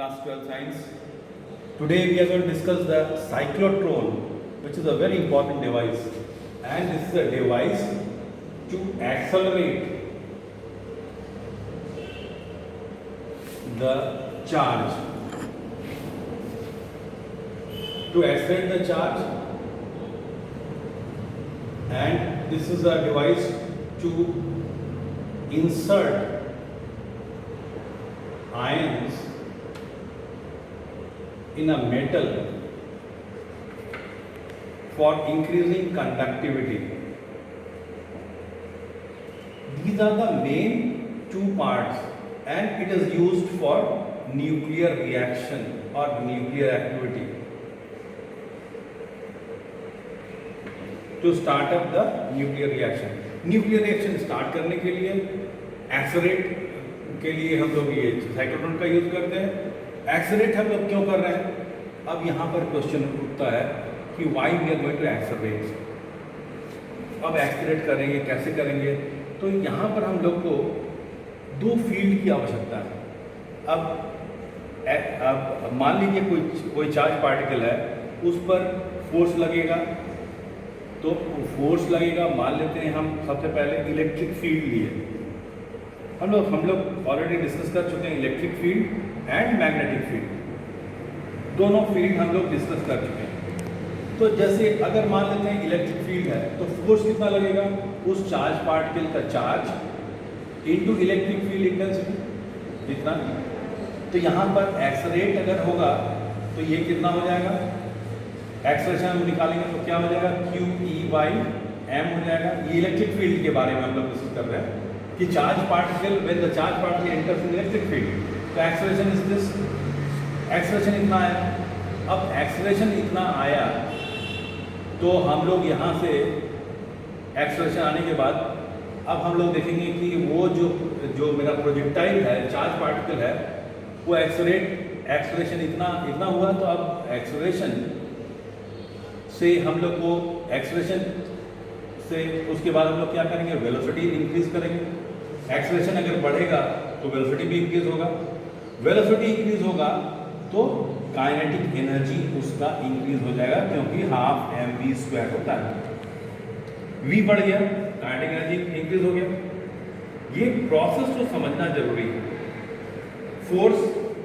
class 12 science. Today we are going to discuss the cyclotron, which is a very important device, and this is a device to accelerate the charge. To accelerate the charge, and this is a device to insert ions in a metal for increasing conductivity. These are the main two parts, and it is used for nuclear reaction or nuclear activity to start up the nuclear reaction. Nuclear reaction start करने के लिए accelerate के लिए हम लोग ये cyclotron का use करते हैं। एक्सेलरेट हम लोग क्यों कर रहे हैं? अब यहाँ पर क्वेश्चन उठता है कि why we are going to accelerate. अब एक्सेलरेट करेंगे, कैसे करेंगे? तो यहाँ पर हम लोग को दो फील्ड की आवश्यकता है। अब मान लीजिए कोई चार्ज पार्टिकल है, उस पर फोर्स लगेगा, तो फोर्स लगेगा, मान लेते हैं हम सबसे पहले इलेक्ट्रिक फील्ड लिए। हम लोग ऑलरेडी डिस्कस कर चुके हैं electric field and magnetic field, दोनों फील्ड हम लोग डिस्कस कर चुके हैं। तो जैसे अगर मान लेते हैं इलेक्ट्रिक फील्ड है, तो फोर्स कितना लगेगा? उस चार्ज पार्टिकल का charge into electric field intensity इतना। तो यहाँ पर एक्सेलरेट अगर होगा तो ये कितना हो जाएगा? एक्सेलरेशन हम निकालेंगे तो क्या हो जाएगा? QE/m हो जाएगा। ये इलेक्ट्रिक फील्ड के बारे में हम लोग डिस्कस कर रहे हैं कि charge particle when the charge particle enters in electric field, तो एक्सेलरेशन इज दिस। एक्सेलरेशन इतना आया। अब एक्सेलरेशन इतना आया तो हम लोग यहाँ से एक्सेलरेशन आने के बाद अब हम लोग देखेंगे कि वो जो मेरा प्रोजेक्टाइल है, चार्ज पार्टिकल है, वो एक्सेलरेशन इतना हुआ। तो अब एक्सेलरेशन से हम लोग को एक्सेलरेशन से उसके बाद हम लोग क्या करेंगे? वेलोसिटी इंक्रीज करेंगे। एक्सेलरेशन अगर बढ़ेगा तो वेलोसिटी भी इंक्रीज होगा। वेलोसिटी इंक्रीज होगा तो काइनेटिक एनर्जी उसका इंक्रीज हो जाएगा, क्योंकि हाफ mv² होता है। v बढ़ गया, काइनेटिक एनर्जी इंक्रीज हो गया। ये प्रोसेस तो समझना जरूरी है। फोर्स,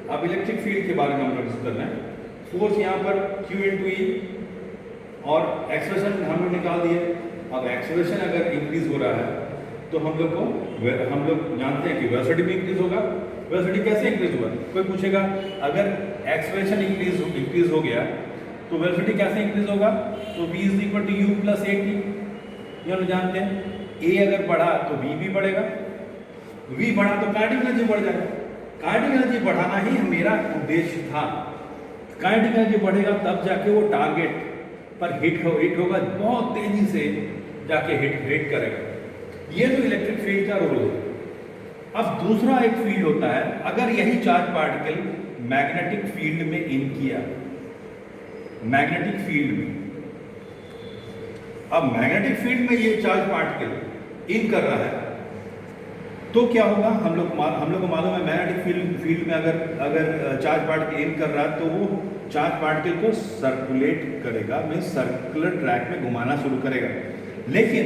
अब इलेक्ट्रिक फील्ड के बारे में हम लोग डिस्कस कर रहे हैं। फोर्स यहाँ पर Q/E और एक्सेलरेशन हम लोग निकाल दिए। अब एक्सेलरेशन अगर इंक्रीज हो रहा है तो हम लोग जानते हैं कि वेलोसिटी भी इंक्रीज होगा। वेलोसिटी कैसे इंक्रीज होगा? कोई पूछेगा अगर एक्सेलरेशन इंक्रीज हो गया तो वेलोसिटी कैसे इंक्रीज होगा? तो v = u + at, ये हम जानते हैं। a अगर बढ़ा तो v भी बढ़ेगा, v बढ़ा तो काइनेटिक एनर्जी बढ़ जाएगा। काइनेटिक एनर्जी बढ़ाना ही मेरा उद्देश्य था। काइनेटिक एनर्जी बढ़ेगा तब जाके वो टारगेट पर हिट होगा, बहुत तेजी से जाके हिट करेगा। ये तो इलेक्ट्रिक फील्ड का रोल है। अब दूसरा एक फील्ड होता है, अगर यही चार्ज पार्टिकल मैग्नेटिक फील्ड में इन किया, मैग्नेटिक फील्ड में, अब मैग्नेटिक फील्ड में ये चार्ज पार्टिकल इन कर रहा है तो क्या होगा? हम लोग को मालूम है मैग्नेटिक फील्ड में अगर चार्ज पार्टिकल इन कर रहा है तो वो चार्ज पार्टिकल को सर्कुलेट करेगा, मीन्स सर्कुलर ट्रैक में घुमाना शुरू करेगा, लेकिन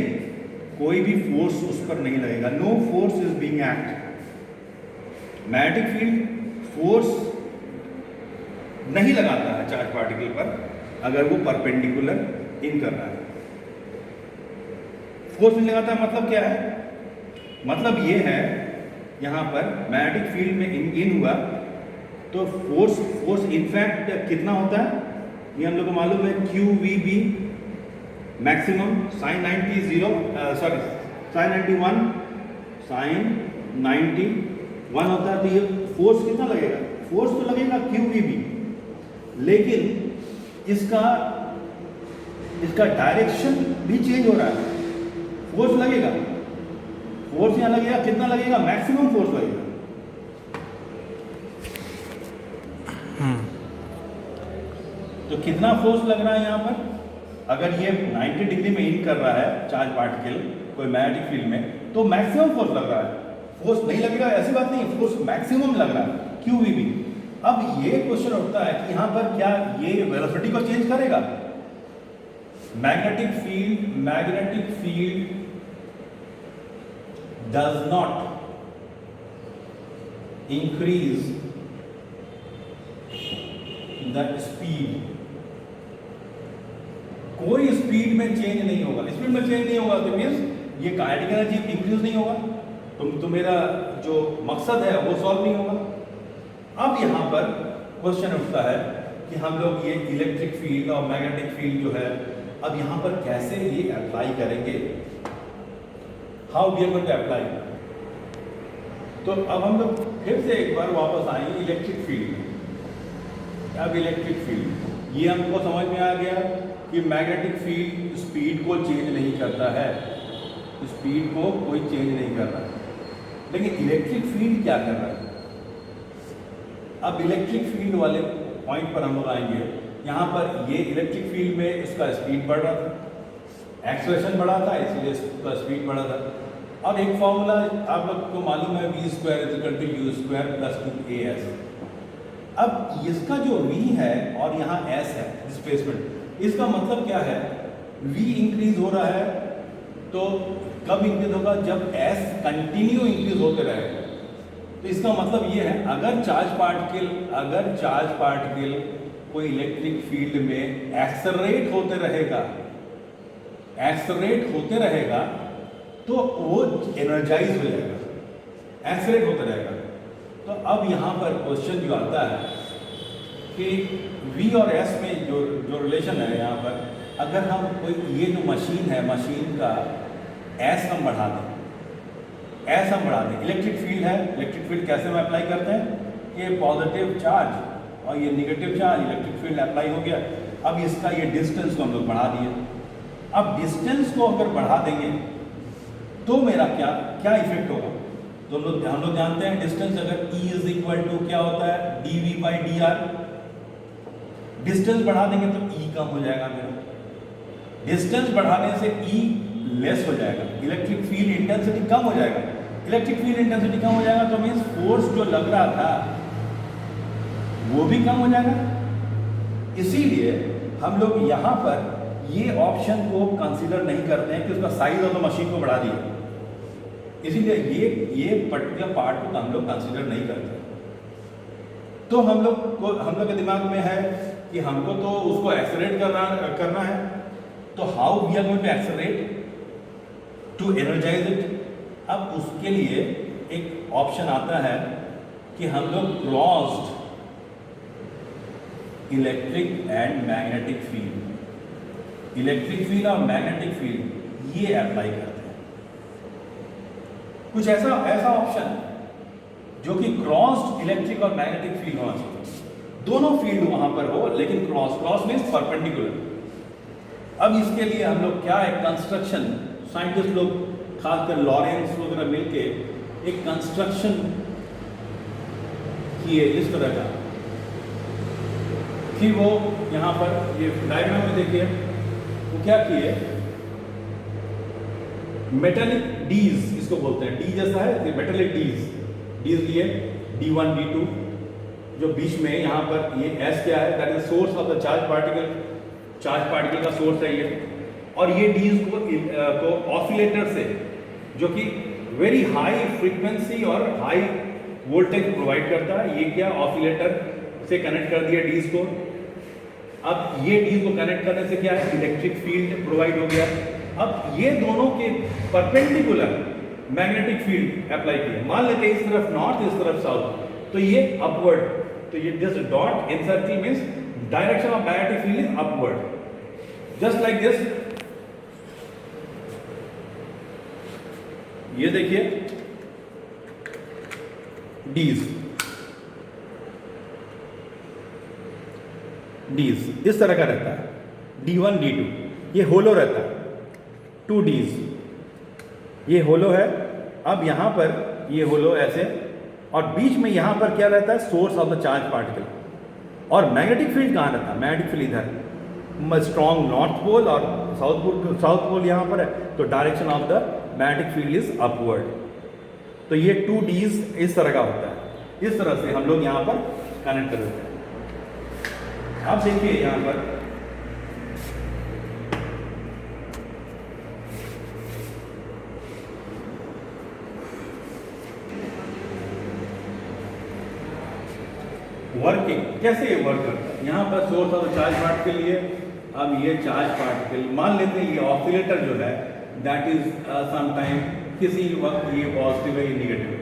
कोई भी फोर्स उस पर नहीं लगेगा। No force is being act. Magnetic field force नहीं लगाता है चार्ज पार्टिकल पर अगर वो परपेंडिकुलर इन कर रहा है। फोर्स नहीं लगाता है मतलब क्या है? मतलब ये है, यहाँ पर मैग्नेटिक फील्ड में इन हुआ तो फोर्स इनफैक्ट कितना होता है ये हम लोग को मालूम है। QVB मैक्सिमम sin 91 होता है। तो ये फोर्स कितना लगेगा? फोर्स तो लगेगा QVB, लेकिन इसका डायरेक्शन भी चेंज हो रहा है। फोर्स लगेगा, फोर्स यहाँ लगेगा, कितना लगेगा? मैक्सिमम फोर्स लगेगा। तो कितना फोर्स लग रहा है यहाँ पर? अगर ये 90 डिग्री में इन कर रहा है चार्ज पार्टिकल कोई मैग्नेटिक फील्ड में, तो मैक्सिमम फोर्स लग रहा है। फोर्स नहीं लगेगा ऐसी बात नहीं, फोर्स मैक्सिमम लग रहा है QVB। अब ये क्वेश्चन उठता है कि यहाँ पर क्या ये वेलोसिटी को चेंज करेगा? Magnetic field does not increase the speed. कोई स्पीड में चेंज नहीं होगा, स्पीड में चेंज नहीं होगा तो मीन्स ये काइनेटिक एनर्जी इंक्रीज नहीं होगा, तो मेरा जो मकसद है वो सॉल्व नहीं होगा। अब यहाँ पर क्वेश्चन उठता है कि हम लोग ये इलेक्ट्रिक फील्ड और मैग्नेटिक फील्ड जो है अब यहाँ पर कैसे ये अप्लाई करेंगे, how we are going to apply. तो अब हम लोग फिर से एक बार वापस आएंगे इलेक्ट्रिक फील्ड। अब इलेक्ट्रिक फील्ड ये हमको समझ में आ गया कि मैग्नेटिक फील्ड स्पीड को चेंज नहीं करता है, स्पीड को कोई चेंज नहीं कर रहा है, लेकिन इलेक्ट्रिक फील्ड क्या कर रहा है। अब इलेक्ट्रिक फील्ड वाले पॉइंट पर हम लोग आएंगे। यहाँ पर ये इलेक्ट्रिक फील्ड में इसका स्पीड बढ़ रहा था, एक्सेलरेशन बढ़ा था, इसलिए इसका स्पीड बढ़ा था। अब एक फॉर्मूला आप लोग को मालूम है, v² = u² + 2as। अब इसका जो v है और यहाँ s है डिस्प्लेसमेंट, इसका मतलब क्या है, v इंक्रीज हो रहा है तो कब इंक्रीज होगा, जब s कंटिन्यू इंक्रीज होते रहेगा। तो इसका मतलब ये है अगर चार्ज पार्टिकल कोई इलेक्ट्रिक फील्ड में एक्सेलरेट होते रहेगा तो वो एनर्जाइज हो जाएगा, एक्सेलरेट होते रहेगा। तो अब यहाँ पर क्वेश्चन जो आता है कि v और s में जो रिलेशन है यहाँ पर, अगर हम कोई ये जो मशीन है, मशीन का s हम बढ़ा दें, इलेक्ट्रिक फील्ड है, इलेक्ट्रिक फील्ड कैसे हम अप्लाई करते हैं कि पॉजिटिव चार्ज और ये negative charge, electric field apply हो गया। अब इसका ये डिस्टेंस को हम लोग बढ़ा दिए। अब डिस्टेंस को अगर बढ़ा देंगे तो मेरा क्या इफेक्ट होगा, तो हम लोग जानते हैं डिस्टेंस अगर E = क्या होता है, dv/dr। डिस्टेंस बढ़ा देंगे तो E कम हो जाएगा मेरा, डिस्टेंस बढ़ाने से E लेस हो जाएगा, इलेक्ट्रिक फील्ड इंटेंसिटी कम हो जाएगा। इलेक्ट्रिक फील्ड इंटेंसिटी कम हो जाएगा तो मीन्स फोर्स जो लग रहा था वो भी कम हो जाएगा। इसीलिए हम लोग यहाँ पर ये ऑप्शन को कंसीडर नहीं करते हैं कि उसका साइज ऑफ द मशीन को बढ़ा दिया, इसीलिए ये पर्टिकुलर पार्ट को हम लोग कंसीडर नहीं करते। तो हम लोग के दिमाग में है कि हमको तो उसको एक्सेलरेट करना है, तो how we are going to accelerate to energise it. अब उसके लिए एक ऑप्शन आता है कि हम लोग crossed electric and magnetic field और मैग्नेटिक फील्ड ये अप्लाई करते हैं। कुछ ऐसा ऑप्शन जो कि क्रॉस्ड इलेक्ट्रिक और मैग्नेटिक फील्ड होना चाहिए, दोनों फील्ड वहां पर हो लेकिन क्रॉस मीन्स परपेंडिकुलर। अब इसके लिए हम लोग क्या है, कंस्ट्रक्शन, साइंटिस्ट लोग खासकर लॉरेंस वगैरह मिलके एक कंस्ट्रक्शन किए इस तरह का कि वो यहाँ पर ये डायग्राम में देखिए वो क्या किए, मेटेलिक डीज इसको बोलते हैं, डी जैसा है मेटेलिक डीज लिए D1 D2, जो बीच में यहाँ पर ये S क्या है, that is source of the charge particle का सोर्स है ये, और ये डीज को ऑसिलेटर से जो कि वेरी हाई फ्रीक्वेंसी और हाई वोल्टेज प्रोवाइड करता है, ये क्या ऑसिलेटर से कनेक्ट कर दिया डीज को। अब ये डीज को कनेक्ट करने से क्या है, इलेक्ट्रिक फील्ड प्रोवाइड हो गया। अब ये दोनों के परपेंडिकुलर मैग्नेटिक फील्ड अप्लाई किया, मान लेते हैं इस तरफ नॉर्थ इस तरफ साउथ, तो ये अपवर्ड, तो ये this dot in circle means direction of magnetic field is upward, just like this. ये देखिए डीज इस तरह का रहता है, D1 D2 ये होलो रहता है, 2 डीज ये होलो है। अब यहाँ पर ये होलो ऐसे, और बीच में यहाँ पर क्या रहता है, source of the charge particle. और मैग्नेटिक फील्ड कहाँ रहता है, मैग्नेटिक फील्ड इधर, स्ट्रॉन्ग नॉर्थ पोल और साउथ पोल यहाँ पर है, तो direction of the magnetic field is upward. तो ये 2 डीज इस तरह का होता है, इस तरह से हम लोग यहाँ पर कनेक्ट कर देते हैं। आप देखिए यहाँ पर वर्किंग कैसे ये वर्क करता है। यहाँ पर सोर्स ऑफ चार्ज पार्ट के लिए, अब ये चार्ज पार्टिकल मान लेते हैं ये ऑसिलेटर जो है दैट इज समटाइम किसी वक्त ये पॉजिटिव है ये निगेटिव है,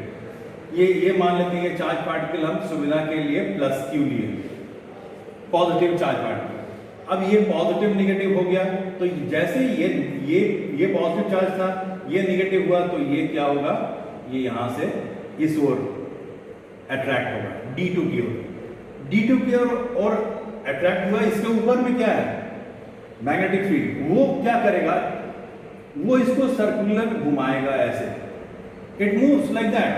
ये मान लेते हैं ये चार्ज पार्टिकल हम सुविधा के लिए प्लस क्यू लिए पॉजिटिव चार्ज पार्टिकल। अब ये पॉजिटिव निगेटिव हो गया तो जैसे ये पॉजिटिव चार्ज था ये निगेटिव हुआ तो ये क्या होगा, ये यहाँ से इस ओर अट्रैक्ट होगा D2 की ओर, D2 की ओर और अट्रैक्ट हुआ। इसके ऊपर में क्या है मैग्नेटिक फील्ड, वो क्या करेगा, वो इसको सर्कुलर घुमाएगा ऐसे, इट मूव्स लाइक दैट,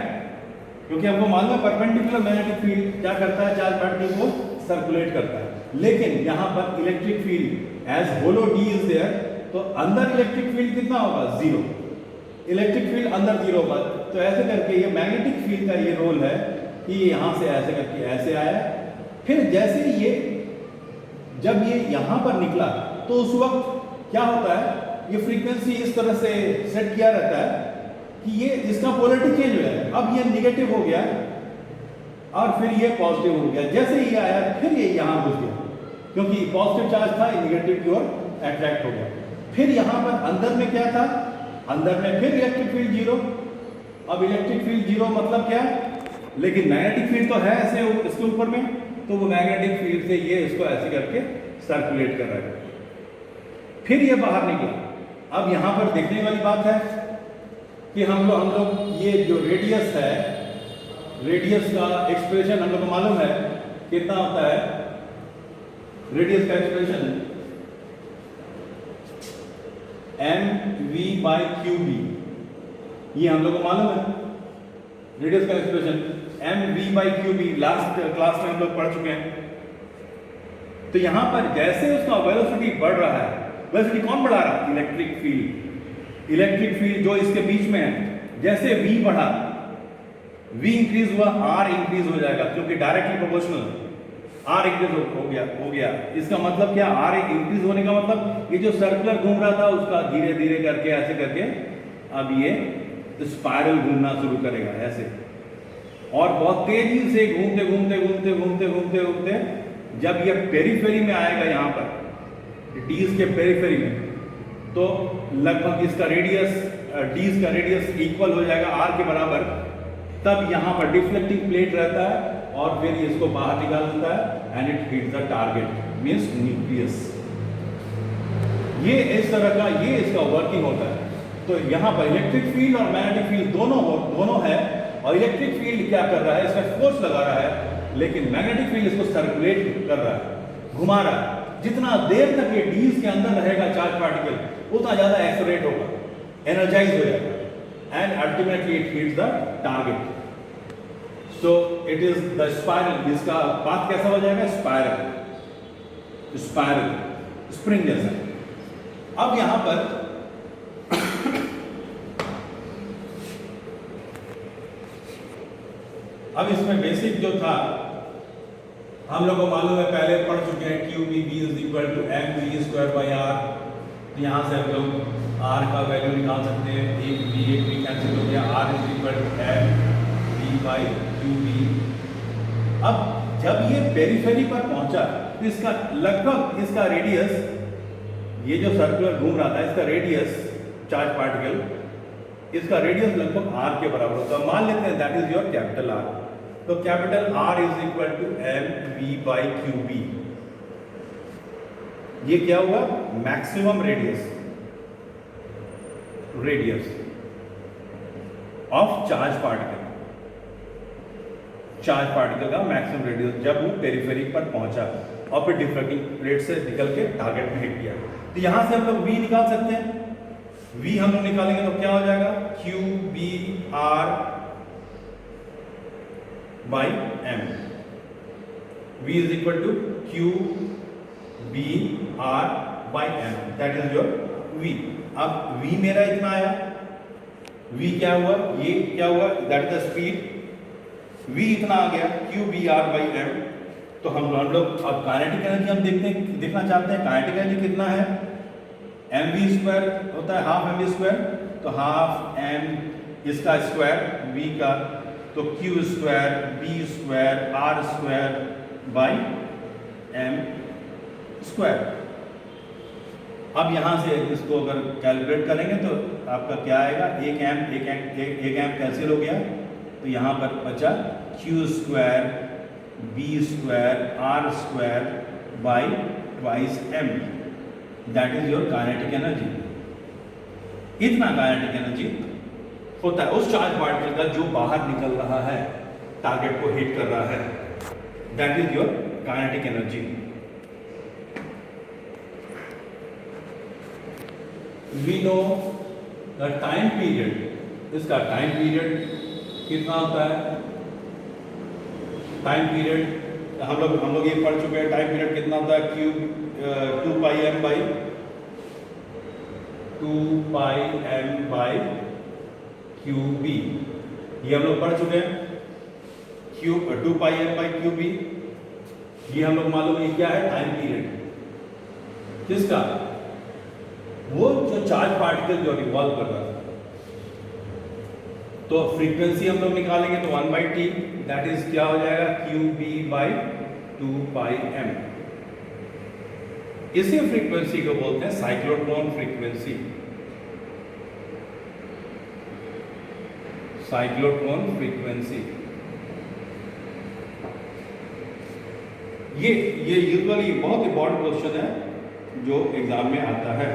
क्योंकि हमको मालूम है परपेंडिकुलर मैग्नेटिक फील्ड क्या करता है चार्ज पार्टिकल को सर्कुलेट करता है। लेकिन यहाँ पर electric field as hollow D is there, तो अंदर इलेक्ट्रिक फील्ड कितना होगा, जीरो, इलेक्ट्रिक फील्ड अंदर जीरो होगा। तो ऐसे करके ये मैग्नेटिक फील्ड का ये रोल है कि ये यहाँ से ऐसे करके ऐसे आया, फिर जैसे ये जब ये यहाँ पर निकला तो उस वक्त क्या होता है, ये फ्रीक्वेंसी इस तरह से सेट किया रहता है कि ये इसका पोलैरिटी चेंज हो जाए। अब ये निगेटिव हो गया और फिर ये पॉजिटिव हो गया, जैसे ये आया फिर ये यहाँ घुस गया, क्योंकि पॉजिटिव चार्ज था ये निगेटिव की ओर अट्रैक्ट हो गया। फिर यहाँ पर अंदर में क्या था, अंदर में फिर इलेक्ट्रिक फील्ड जीरो। अब इलेक्ट्रिक फील्ड जीरो मतलब क्या, लेकिन मैग्नेटिक फील्ड तो है ऐसे इसके ऊपर में, तो वो मैग्नेटिक फील्ड से ये इसको ऐसे करके सर्कुलेट कर रहा है। फिर ये बाहर निकला। अब यहाँ पर देखने वाली बात है कि हम लोग ये जो रेडियस है, रेडियस का एक्सप्रेशन हम लोग को मालूम है कितना होता है, रेडियस का एक्सप्रेशन mv/qb, ये हम लोग को मालूम है रेडियस का एक्सप्रेशन mv/qb, लास्ट क्लास में हम लोग पढ़ चुके हैं। तो यहां पर जैसे उसका वेलोसिटी बढ़ रहा है, वेलोसिटी कौन बढ़ा रहा है, इलेक्ट्रिक फील्ड, इलेक्ट्रिक फील्ड जो इसके बीच में है, जैसे v बढ़ा, v इंक्रीज हुआ r इंक्रीज हो जाएगा, क्योंकि डायरेक्टली प्रोपोर्शनल, r इंक्रीज हो गया। इसका मतलब क्या, r इंक्रीज होने का मतलब ये जो सर्कुलर घूम रहा था उसका धीरे धीरे करके ऐसे करके अब ये स्पाइरल घूमना शुरू करेगा ऐसे, और बहुत तेजी से घूमते घूमते घूमते घूमते घूमते घूमते जब ये पेरीफेरी में आएगा, यहाँ पर डीज के पेरीफेरी में, तो लगभग इसका रेडियस, डीज का रेडियस इक्वल हो जाएगा r के बराबर। तब यहाँ पर डिफ्लेक्टिंग प्लेट रहता है और फिर इसको बाहर निकाल देता है and it hits the target, means nucleus. ये इस तरह का ये इसका वर्किंग होता है। तो यहाँ पर इलेक्ट्रिक फील्ड और मैग्नेटिक फील्ड दोनों है, और इलेक्ट्रिक फील्ड क्या कर रहा है, इसका फोर्स लगा रहा है, लेकिन मैग्नेटिक फील्ड इसको सर्कुलेट कर रहा है, घुमा रहा है। जितना देर तक ये डीज के अंदर रहेगा चार्ज पार्टिकल, उतना ज्यादा एक्सेलरेट होगा, एनर्जाइज हो जाएगा, and ultimately it hits the target. So it is the spiral, इसका पाथ कैसा हो जाएगा, स्पाइरल, स्पाइरल, स्प्रिंग जैसा। अब यहां पर अब इसमें बेसिक जो था हम लोग को मालूम है, पहले पढ़ चुके हैं, QB is equal to mv²/r। तो यहाँ से हम लोग r का वैल्यू निकाल सकते हैं, एक v कैंसिल हो गया, r is equal to mv/qb। अब जब ये पेरीफेरी पर पहुंचा तो इसका लगभग इसका रेडियस, ये जो सर्कुलर घूम रहा था इसका रेडियस, चार्ज पार्टिकल, इसका रेडियस लगभग r के बराबर होता है। मान लेते हैं that is your capital R। तो capital R is equal to mv/qb। ये क्या हुआ, maximum radius of charge particle, charge particle का मैक्सिमम रेडियस जब वो पेरिफेरी पर पहुंचा और फिर डिफ्रैक्टिंग प्लेट से निकल के टारगेट में हिट किया। तो यहां से हम लोग v निकाल सकते हैं, v हम लोग निकालेंगे तो क्या हो जाएगा, qb/r/m। v is equal to qb/r/m, that is your v। अब v मेरा इतना आया, v क्या हुआ, ये क्या हुआ, that is the speed, v इतना आ गया qb/r/m। तो हम लोग अब काइनेटिक एनर्जी हम देखना चाहते हैं। काइनेटिक एनर्जी कितना है, mv² होता है, हाफ mv², तो हाफ m इसका स्क्वायर v का, तो q² b² r² by m²। अब यहाँ से इसको अगर कैलकुलेट करेंगे तो आपका क्या आएगा, एक एम कैंसिल हो गया, तो यहाँ पर बचा q² b² r² by twice m, that is your kinetic energy. इतना काइनेटिक एनर्जी होता है उस चार्ज पार्टिकल का जो बाहर निकल रहा है, टारगेट को हिट कर रहा है, that is your kinetic energy. We know the time period, इसका टाइम पीरियड कितना होता है, टाइम पीरियड हम लोग ये पढ़ चुके हैं, टाइम पीरियड कितना होता है, क्यूब 2πm बाई QB, ये हम लोग पढ़ चुके हैं। 2πm बाई QB, ये हम लोग मालूम है क्या है, टाइम पीरियड किसका, वो जो चार्ज पार्टिकल जो रिवॉल्व कर रहा था। तो फ्रीक्वेंसी हम लोग निकालेंगे तो 1/t, दैट इज क्या हो जाएगा, QB बाई 2πm। इसी फ्रीक्वेंसी को बोलते हैं साइक्लोट्रॉन फ्रीक्वेंसी, साइक्लोट्रॉन फ्रीक्वेंसी। ये यूजुअली बहुत इंपॉर्टेंट क्वेश्चन है जो एग्जाम में आता है।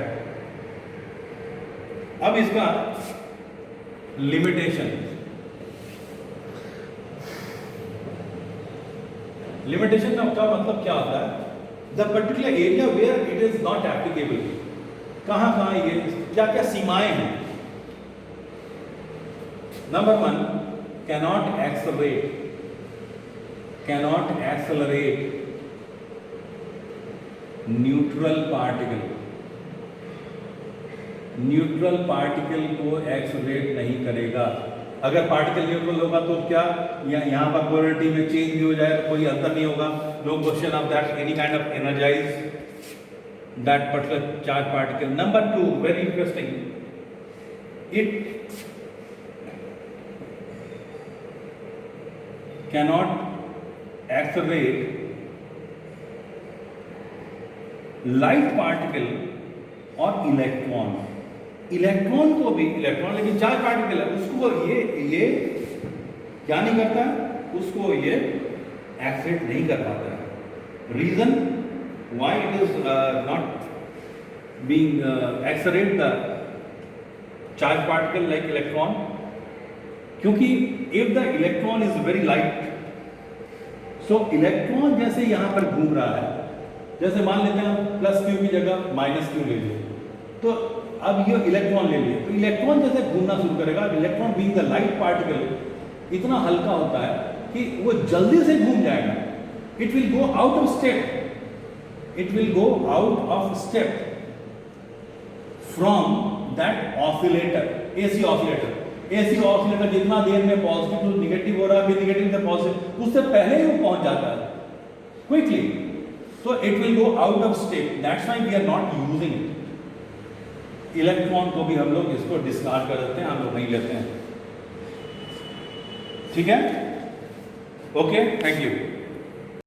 अब इसका लिमिटेशन, लिमिटेशन का मतलब क्या होता है, the particular area where it is not applicable, कहाँ ये क्या क्या सीमाएं हैं। Number 1, cannot accelerate neutral particle को एक्सेलरेट नहीं करेगा। अगर पार्टिकल न्यूट्रल होगा तो क्या यहाँ पर पोलैरिटी में चेंज भी हो जाए, कोई अंतर नहीं होगा, no question of that, any kind of energise that particular charge particle. Number 2, very interesting, it cannot accelerate light particle और इलेक्ट्रॉन। इलेक्ट्रॉन को भी, इलेक्ट्रॉन लेकिन चार्ज पार्टिकल है, उसको ये क्या नहीं करता, उसको ये एक्सेलरेट नहीं कर पाता है। Reason why it is not being accelerate the charge particle like electron, क्योंकि if the electron is very light, so electron जैसे यहां पर घूम रहा है, जैसे मान लेते हैं +q की जगह -q ले लिए, तो अब ये इलेक्ट्रॉन ले लिए, तो इलेक्ट्रॉन जैसे घूमना शुरू करेगा। Electron being the light particle इतना हल्का होता है कि वो जल्दी से घूम जाएगा, it will go out of step, it will go out of step from that oscillator, AC oscillator. AC oscillator जितना देर में पॉजिटिव टू निगेटिव हो रहा है, फिर निगेटिव से पॉजिटिव, उससे पहले ही वो पहुंच जाता है quickly, so it will go out of state, that's why we are not using it। Electron को भी हम लोग इसको डिस्कार्ड कर देते हैं, हम लोग नहीं लेते हैं, ठीक है, ओके, थैंक यू।